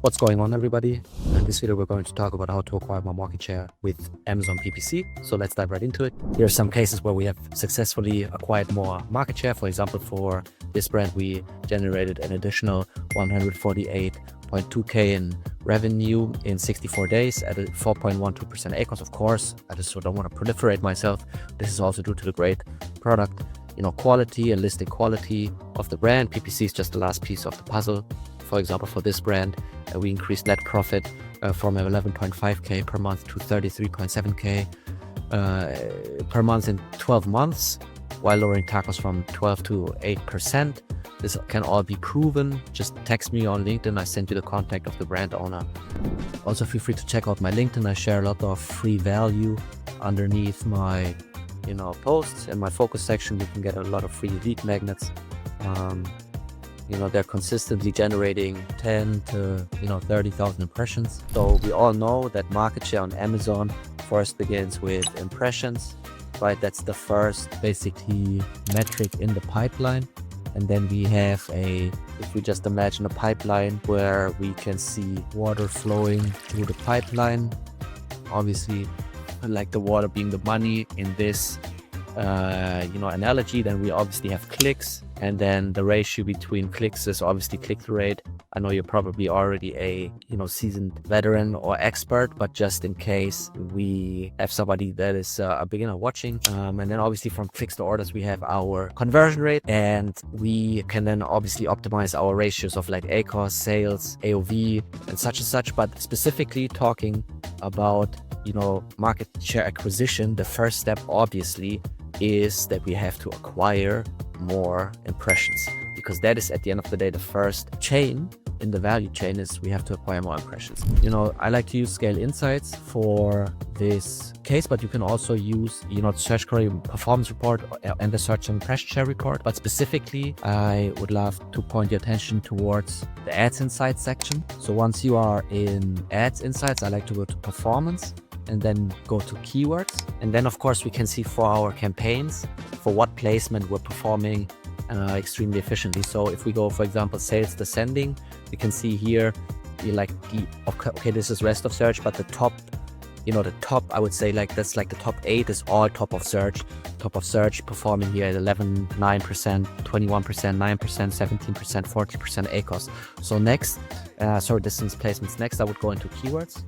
What's going on, everybody? In this video, we're going to talk about how to acquire more market share with Amazon PPC. So let's dive right into it. Here are some cases where we have successfully acquired more market share. For example, for this brand, we generated an additional 148.2K in revenue in 64 days at a 4.12% ACOS. Of course, I just don't want to proliferate myself. This is also due to the great product, quality and listing quality of the brand. PPC is just the last piece of the puzzle. For example, for this brand, we increased net profit from 11.5K per month to 33.7K per month in 12 months, while lowering TACOS from 12 to 8%. This can all be proven. Just text me on LinkedIn. I sent you the contact of the brand owner. Also, feel free to check out my LinkedIn. I share a lot of free value underneath my posts. In my focus section, you can get a lot of free lead magnets. They're consistently generating 10 to 30,000 impressions. So we all know that market share on Amazon first begins with impressions, right? That's the first basically metric in the pipeline. And then we have if we just imagine a pipeline where we can see water flowing through the pipeline, obviously like the water being the money in this analogy, then we obviously have clicks, and then the ratio between clicks is obviously click-through rate. I know you're probably already a seasoned veteran or expert, but just in case we have somebody that is a beginner watching, and then obviously from clicks to orders we have our conversion rate, and we can then obviously optimize our ratios of like ACOS, sales, AOV, and such. But specifically talking about market share acquisition, the first step obviously is that we have to acquire more impressions, because that is at the end of the day the first chain in the value chain. Is we have to acquire more impressions. I like to use Scale Insights for this case, but you can also use the search query performance report and the search impression share report. But specifically, I would love to point your attention towards the Ads Insights section. So once you are in Ads Insights, I like to go to performance and then go to keywords. And then of course we can see for our campaigns, for what placement we're performing extremely efficiently. So if we go, for example, sales descending, we can see here, this is rest of search, but the top, I would say that's like the top 8 is all top of search performing here at 11, 9%, 21%, 9%, 17%, 40% ACOS. So next, distance placements. Next, I would go into keywords.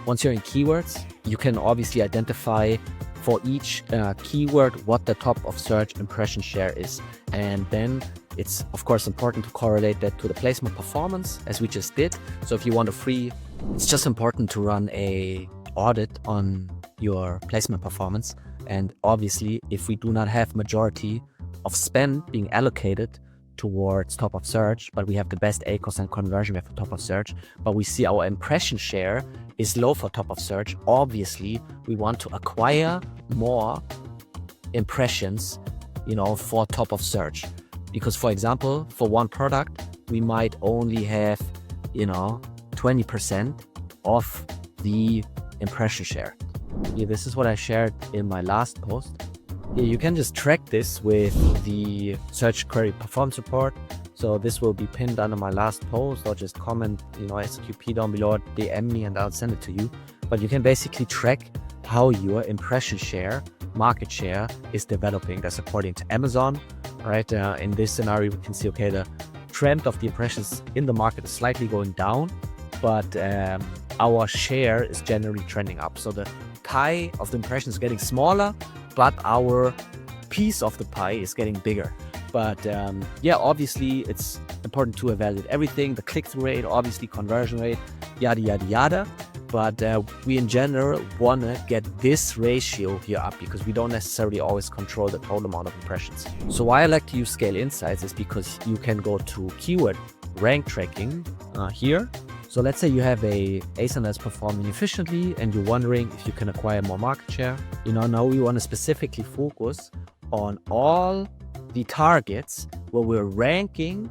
Once you're in keywords, you can obviously identify for each keyword what the top of search impression share is. And then it's of course important to correlate that to the placement performance, as we just did. So if you want it's just important to run a audit on your placement performance. And obviously, if we do not have majority of spend being allocated towards top of search, but we have the best ACOS and conversion rate for top of search, but we see our impression share is low for top of search, obviously we want to acquire more impressions for top of search. Because for example, for one product we might only have 20% of the impression share. Here, this is what I shared in my last post. Here, you can just track this with the search query performance report. So this will be pinned under my last post, or just comment SQP down below, DM me and I'll send it to you. But you can basically track how your impression share, market share is developing. That's according to Amazon, right? In this scenario, we can see, okay, the trend of the impressions in the market is slightly going down, but our share is generally trending up. So the pie of the impressions is getting smaller, but our piece of the pie is getting bigger. But obviously it's important to evaluate everything, the click-through rate, obviously conversion rate, yada yada yada. But we in general want to get this ratio here up, because we don't necessarily always control the total amount of impressions. So why I like to use Scale Insights is because you can go to keyword rank tracking here. So let's say you have a ASIN that's performing efficiently and you're wondering if you can acquire more market share. Now we want to specifically focus on all the targets where we're ranking,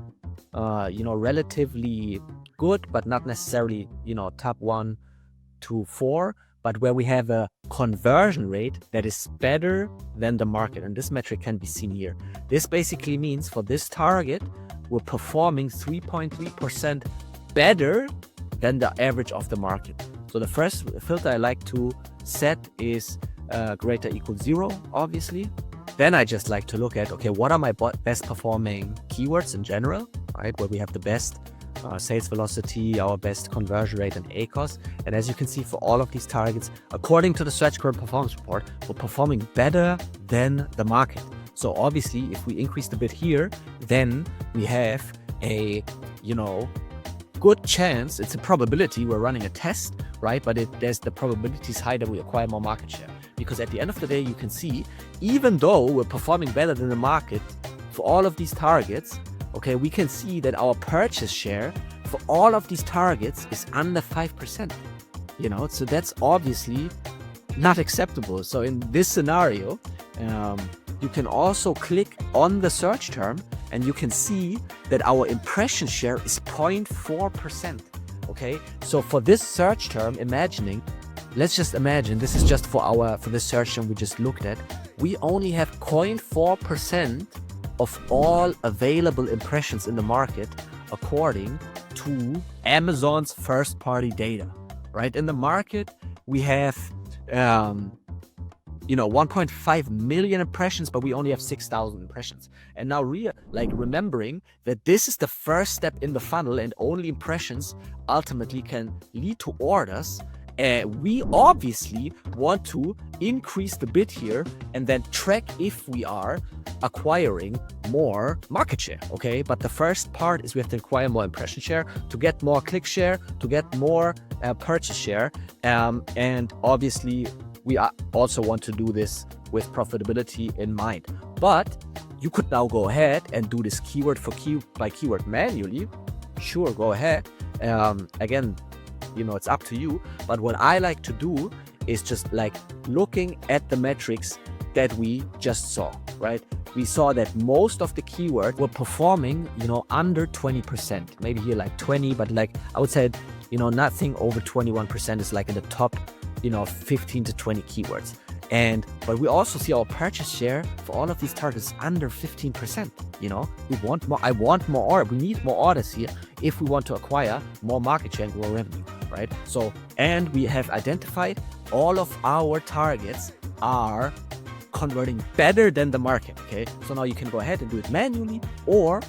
relatively good, but not necessarily, top 1 to 4, but where we have a conversion rate that is better than the market. And this metric can be seen here. This basically means for this target, we're performing 3.3% better than the average of the market. So the first filter I like to set is greater equals 0, obviously. Then I just like to look at, okay, what are my best performing keywords in general, right? Where we have the best sales velocity, our best conversion rate, and ACoS. And as you can see, for all of these targets, according to the Search Current Performance Report, we're performing better than the market. So obviously, if we increase the bid here, then we have a, good chance, it's a probability, we're running a test, right? But there's the probability is high that we acquire more market share. Because at the end of the day, you can see, even though we're performing better than the market for all of these targets, okay, we can see that our purchase share for all of these targets is under 5%, so that's obviously not acceptable. So in this scenario, you can also click on the search term and you can see that our impression share is 0.4%, okay? So for this search term, let's just imagine, this is just for this search term we just looked at, we only have 0.4% of all available impressions in the market according to Amazon's first-party data, right? In the market, we have 1.5 million impressions, but we only have 6,000 impressions. And now remembering that this is the first step in the funnel and only impressions ultimately can lead to orders, we obviously want to increase the bid here and then track if we are acquiring more market share, okay? But the first part is we have to acquire more impression share to get more click share, to get more purchase share, and obviously we also want to do this with profitability in mind. But you could now go ahead and do this keyword by keyword manually. Sure, go ahead. Again, it's up to you. But what I like to do is just looking at the metrics that we just saw, right? We saw that most of the keywords were performing, under 20%. Maybe here 20, but I would say, nothing over 21% is in the top 15 to 20 keywords. But we also see our purchase share for all of these targets under 15%. We want more. I want more order. We need more orders here if we want to acquire more market share and grow revenue, right? So, and we have identified all of our targets are converting better than the market. Okay, so now you can go ahead and do it manually, or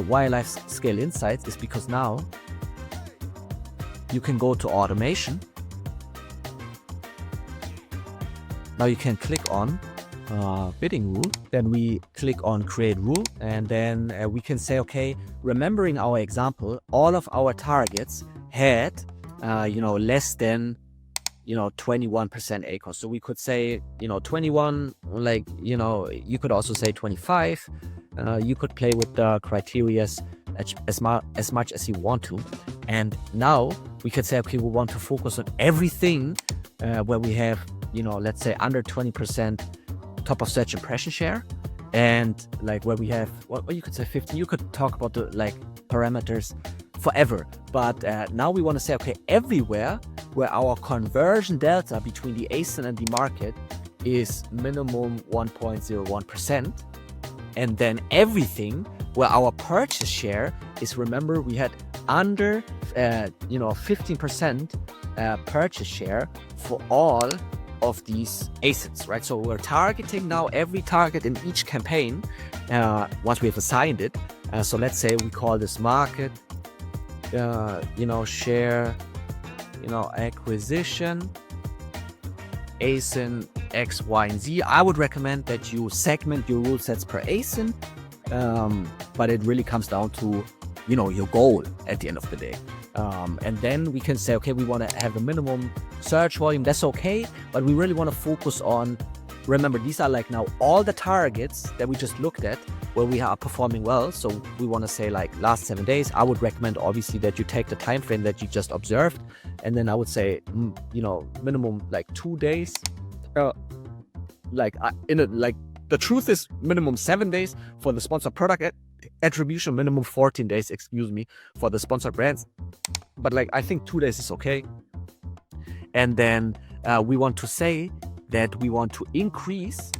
why I like Scale Insights is because now you can go to automation. Now you can click on bidding rule, then we click on create rule, and then we can say, okay, remembering our example, all of our targets had, less than, 21% ACoS. So we could say, 21, you could also say 25. You could play with the criteria as much as you want to. And now we could say, okay, we want to focus on everything where we have, let's say under 20% top of search impression share, and where we have, you could say 15. You could talk about the parameters forever, but now we want to say, okay, everywhere where our conversion delta between the ASIN and the market is minimum 1.01%, and then everything where our purchase share is, remember, we had under 15% purchase share for all of these ASINs, right? So we're targeting now every target in each campaign once we have assigned it. So let's say we call this market, share, acquisition, ASIN X, Y, and Z. I would recommend that you segment your rule sets per ASIN, but it really comes down to, your goal at the end of the day. And then we can say, okay, we want to have a minimum search volume. That's okay, but we really want to focus on, remember, these are now all the targets that we just looked at where we are performing well. So we want to say last 7 days. I would recommend obviously that you take the time frame that you just observed, and then I would say, minimum 2 days. The truth is minimum 7 days for the sponsored product attribution, minimum 14 days, for the sponsored brands. But I think 2 days is okay. And then we want to say that we want to increase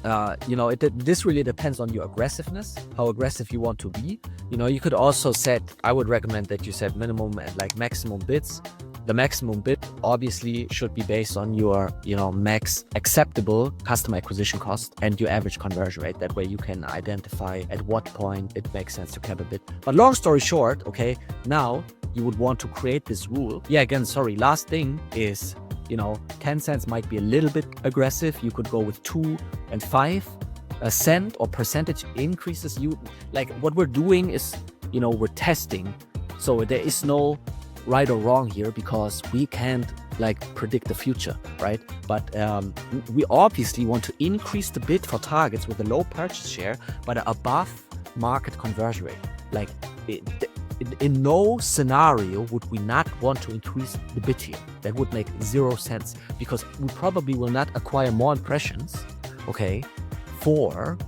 this really depends on your aggressiveness, how aggressive you want to be. You could also set, I would recommend that you set minimum and like maximum bids. The maximum bid obviously should be based on your, max acceptable customer acquisition cost and your average conversion rate. That way you can identify at what point it makes sense to cap a bid. But long story short, okay, now you would want to create this rule. Yeah, again, sorry, last thing is, 10 cents might be a little bit aggressive. You could go with 2 and 5 cent or percentage increases. What we're doing is, we're testing. So there is no right or wrong here because we can't predict the future, right? But we obviously want to increase the bid for targets with a low purchase share, but above market conversion rate. In no scenario would we not want to increase the bid here. That would make 0 sense because we probably will not acquire more impressions, okay, for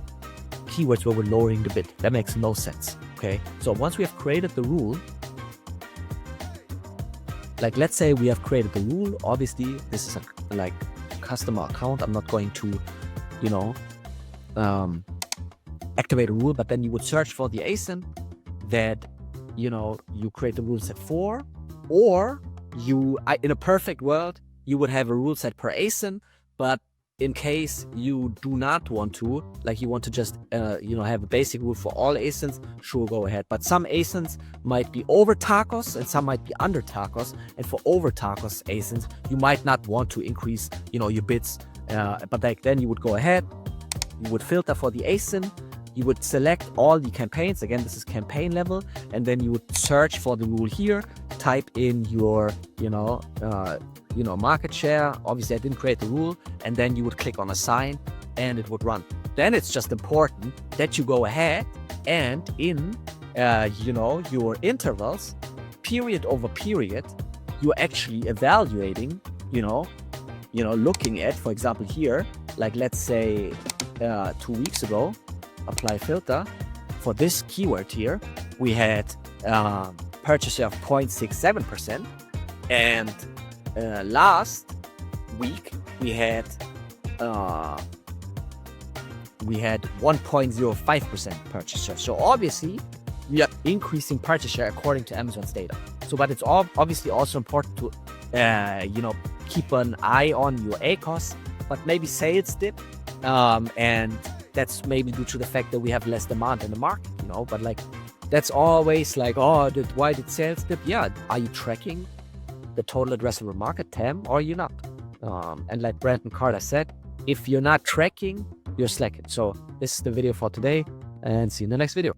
keywords where we're lowering the bid. That makes no sense, okay? So once we have created the rule, let's say we have created the rule. Obviously, this is a customer account. I'm not going to, activate a rule, but then you would search for the ASIN that, you create the rule set for, or in a perfect world, you would have a rule set per ASIN, but in case you do not want to, you want to just, have a basic rule for all ASINs, sure, go ahead. But some ASINs might be over tacos and some might be under tacos. And for over tacos ASINs, you might not want to increase, your bids. But then you would go ahead, you would filter for the ASIN, you would select all the campaigns. Again, this is campaign level. And then you would search for the rule here, type in your, market share. Obviously, I didn't create the rule. And then you would click on assign and it would run. Then it's just important that you go ahead and in, your intervals, period over period, you're actually evaluating, looking at, for example, here, let's say 2 weeks ago, apply filter. For this keyword here, we had purchase share of 0.67%. And last week we had 1.05% purchase share. So obviously we are increasing purchase share according to Amazon's data. So, but it's obviously also important to keep an eye on your ACoS, but maybe sales dip, and that's maybe due to the fact that we have less demand in the market, but that's always why did sales dip? Yeah, are you tracking the total addressable market, TAM, or are you not? And like Brandon Carter said, if you're not tracking, you're slacking. So this is the video for today, and see you in the next video.